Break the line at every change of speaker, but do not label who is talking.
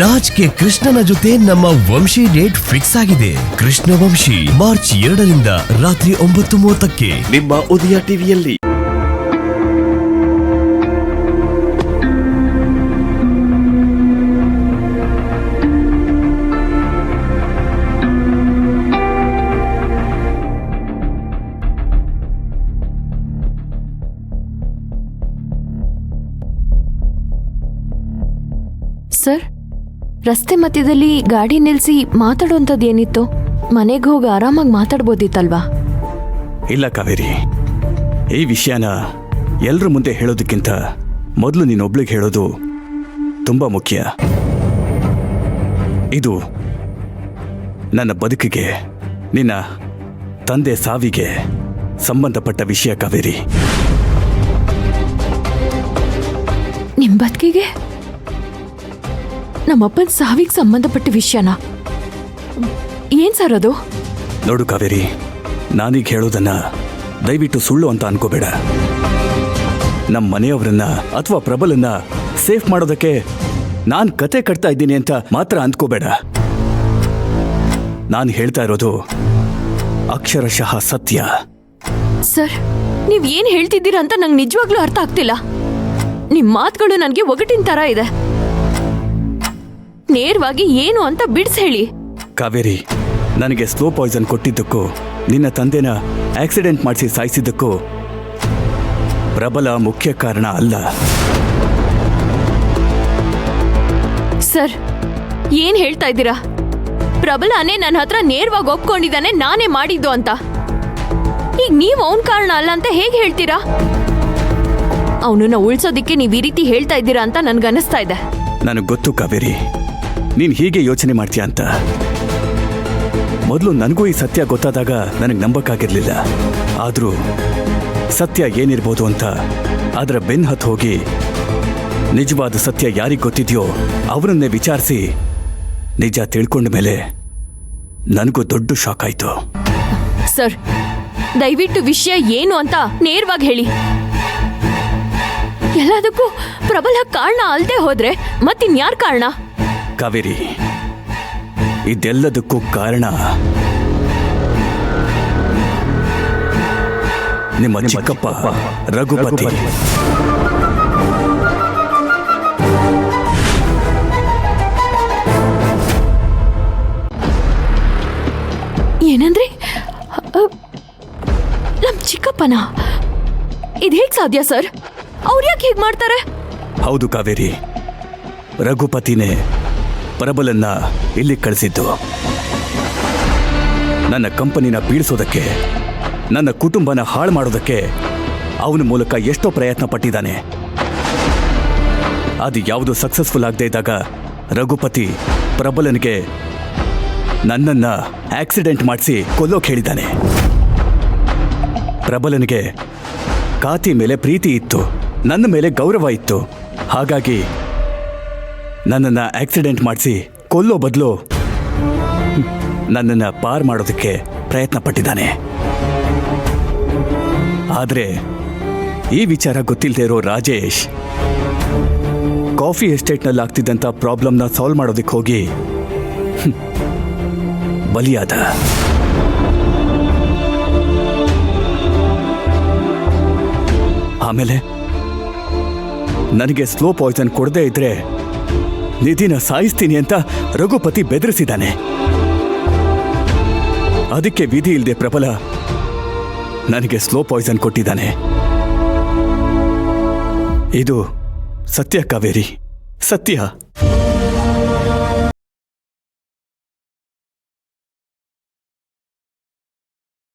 Raj K ಕೃಷ್ಣನ ಜೊತೆ ನಮ್ಮ ವಂಶಿ ಡೇಟ್ ಫಿಕ್ಸ್ ಆಗಿದೆ. ಕೃಷ್ಣ ವಂಶಿ ಮಾರ್ಚ್ 2ರಿಂದ ರಾತ್ರಿ 9:30ಕ್ಕೆ
ನಿಮ್ಮ ಉದಯ ಟಿವಿಯಲ್ಲಿ.
ಸರ್, ರಸ್ತೆ ಮಧ್ಯದಲ್ಲಿ ಗಾಡಿ ನಿಲ್ಸಿ ಮಾತಾಡುವಂಥದ್ದೇನಿತ್ತು? ಮನೆಗೆ ಹೋಗಿ ಆರಾಮಾಗಿ ಮಾತಾಡ್ಬೋದಿತ್ತಲ್ವಾ?
ಇಲ್ಲ ಕಾವೇರಿ, ಈ ವಿಷಯನ ಎಲ್ರ ಮುಂದೆ ಹೇಳೋದಕ್ಕಿಂತ ಮೊದಲು ನೀನೊಬ್ಳಿಗೆ ಹೇಳೋದು ತುಂಬ ಮುಖ್ಯ. ಇದು ನನ್ನ ಬದುಕಿಗೆ, ನಿನ್ನ ತಂದೆ ಸಾವಿಗೆ ಸಂಬಂಧಪಟ್ಟ ವಿಷಯ ಕಾವೇರಿ.
ನಿಮ್ಮ ಬದುಕಿಗೆ ನಮ್ಮಪ್ಪನ ಸಾವಿಗೆ ಸಂಬಂಧಪಟ್ಟ ವಿಷಯನಾ? ಏನ್ ಸರ್ ಅದು?
ನೋಡು ಕಾವೇರಿ, ನಾನೀಗ ಹೇಳೋದನ್ನ ದಯವಿಟ್ಟು ಸುಳ್ಳು ಅಂತ ಅನ್ಕೋಬೇಡ. ನಮ್ಮ ಮನೆಯವರನ್ನ ಅಥವಾ ಪ್ರಬಲನ್ನ ಸೇಫ್ ಮಾಡೋದಕ್ಕೆ ನಾನು ಕತೆ ಕಟ್ತಾ ಇದ್ದೀನಿ ಅಂತ ಮಾತ್ರ ಅಂದ್ಕೋಬೇಡ. ನಾನು ಹೇಳ್ತಾ ಇರೋದು ಅಕ್ಷರಶಃ ಸತ್ಯ.
ಸರ್, ನೀವ್ ಏನ್ ಹೇಳ್ತಿದ್ದೀರಾ ಅಂತ ನಂಗೆ ನಿಜವಾಗ್ಲೂ ಅರ್ಥ ಆಗ್ತಿಲ್ಲ. ನಿಮ್ ಮಾತುಗಳು ನನಗೆ ಒಗಟಿನ ತರ ಇದೆ. ನೇರವಾಗಿ ಏನು ಅಂತ ಬಿಡ್ಸ್ ಹೇಳಿ.
ಕಾವೇರಿ, ನನಗೆ ಸ್ಲೋ ಪಾಯ್ಸನ್ ಕೊಟ್ಟಿದ್ದಕ್ಕೂ ನಿನ್ನ ತಂದೆನ ಆಕ್ಸಿಡೆಂಟ್ ಮಾಡಿಸಿ ಸಾಯಿಸಿದ್ದಕ್ಕೂ ಪ್ರಬಲ ಮುಖ್ಯ ಕಾರಣ ಅಲ್ಲ.
ಸರ್, ಏನ್ ಹೇಳ್ತಾ ಇದ್ದೀರಾ? ಪ್ರಬಲನೇ ನನ್ನ ಹತ್ರ ನೇರವಾಗಿ ಒಪ್ಕೊಂಡಿದ್ದಾನೆ ನಾನೇ ಮಾಡಿದ್ದು ಅಂತ. ಈಗ ನೀವು ಅವನ್ ಕಾರಣ ಅಲ್ಲ ಅಂತ ಹೇಗೆ ಹೇಳ್ತೀರಾ? ಅವನನ್ನ ಉಳ್ಸೋದಿಕ್ಕೆ ನೀವು ಈ ರೀತಿ ಹೇಳ್ತಾ ಇದ್ದೀರಾ ಅಂತ ನನ್ಗನ್ನಿಸ್ತಾ ಇದೆ.
ನನಗೆ ಗೊತ್ತು ಕಾವೇರಿ, ನೀನು ಹೀಗೆ ಯೋಚನೆ ಮಾಡ್ತೀಯ ಅಂತ. ಮೊದಲು ನನಗೂ ಈ ಸತ್ಯ ಗೊತ್ತಾದಾಗ ನನಗೆ ನಂಬಕ್ಕಾಗಿರ್ಲಿಲ್ಲ. ಆದರೂ ಸತ್ಯ ಏನಿರ್ಬೋದು ಅಂತ ಅದರ ಬೆನ್ನು ಹತ್ತು ಹೋಗಿ ನಿಜವಾದ ಸತ್ಯ ಯಾರಿಗೆ ಗೊತ್ತಿದೆಯೋ ಅವರನ್ನೇ ವಿಚಾರಿಸಿ ನಿಜ ತಿಳ್ಕೊಂಡ ಮೇಲೆ ನನಗೂ ದೊಡ್ಡ ಶಾಕ್ ಆಯ್ತು.
ಸರ್, ದಯವಿಟ್ಟು ವಿಷಯ ಏನು ಅಂತ ನೇರವಾಗಿ ಹೇಳಿ. ಎಲ್ಲದಕ್ಕೂ ಪ್ರಬಲ ಕಾರಣ ಅಲ್ದೇ ಹೋದ್ರೆ ಮತ್ತಿನ್ಯಾರ ಕಾರಣ?
ಕಾವೇರಿ, ಇದೆಲ್ಲದಕ್ಕೂ ಕಾರಣ ನಿಮ್ಮ ಚಿಕ್ಕಪ್ಪ ರಘುಪತಿ.
ಏನಂದ್ರೆ ನಮ್ ಚಿಕ್ಕಪ್ಪನ? ಇದು ಹೇಗ್ ಸಾಧ್ಯ ಸರ್? ಅವ್ರು ಯಾಕೆ ಹೇಗ್ ಮಾಡ್ತಾರೆ?
ಹೌದು ಕಾವೇರಿ, ರಘುಪತಿನೇ ಪ್ರಬಲನ್ನ ಇಲ್ಲಿ ಕಳಿಸಿದ್ದು. ನನ್ನ ಕಂಪನಿನ ಬೀಳಿಸೋದಕ್ಕೆ, ನನ್ನ ಕುಟುಂಬನ ಹಾಳು ಮಾಡೋದಕ್ಕೆ ಅವನ ಮೂಲಕ ಎಷ್ಟೋ ಪ್ರಯತ್ನ ಪಟ್ಟಿದ್ದಾನೆ. ಅದು ಯಾವುದು ಸಕ್ಸಸ್ಫುಲ್ ಆಗದೆ ಇದ್ದಾಗ ರಘುಪತಿ ಪ್ರಬಲನಿಗೆ ನನ್ನನ್ನ ಆಕ್ಸಿಡೆಂಟ್ ಮಾಡಿಸಿ ಕೊಲ್ಲೋಕೆ ಹೇಳಿದ್ದಾನೆ. ಪ್ರಬಲನಿಗೆ ಕಾತಿ ಮೇಲೆ ಪ್ರೀತಿ ಇತ್ತು, ನನ್ನ ಮೇಲೆ ಗೌರವ ಇತ್ತು. ಹಾಗಾಗಿ ನನ್ನನ್ನು ಆಕ್ಸಿಡೆಂಟ್ ಮಾಡಿಸಿ ಕೊಲ್ಲೋ ಬದಲು ನನ್ನನ್ನು ಪಾರ್ ಮಾಡೋದಕ್ಕೆ ಪ್ರಯತ್ನ ಪಟ್ಟಿದ್ದಾನೆ. ಆದರೆ ಈ ವಿಚಾರ ಗೊತ್ತಿಲ್ಲದೆ ಇರೋ ರಾಜೇಶ್ ಕಾಫಿ ಎಸ್ಟೇಟ್ನಲ್ಲಿ ಆಗ್ತಿದ್ದಂಥ ಪ್ರಾಬ್ಲಮ್ನ ಸಾಲ್ವ್ ಮಾಡೋದಕ್ಕೆ ಹೋಗಿ ಬಲಿಯಾದ. ಆಮೇಲೆ ನನಗೆ ಸ್ಲೋ ಪಾಯ್ಸನ್ ಕೊಡದೇ ಇದ್ರೆ ನಿಧಿನ ಸಾಯಿಸ್ತೀನಿ ಅಂತ ರಘುಪತಿ ಬೆದರಿಸಿದ್ದಾನೆ. ಅದಕ್ಕೆ ವಿಧಿ ಇಲ್ಲದೆ ಪ್ರಬಲ ನನಗೆ ಸ್ಲೋ ಪಾಯ್ಸನ್ ಕೊಟ್ಟಿದ್ದಾನೆ. ಇದು ಸತ್ಯ ಕಾವೇರಿ, ಸತ್ಯ.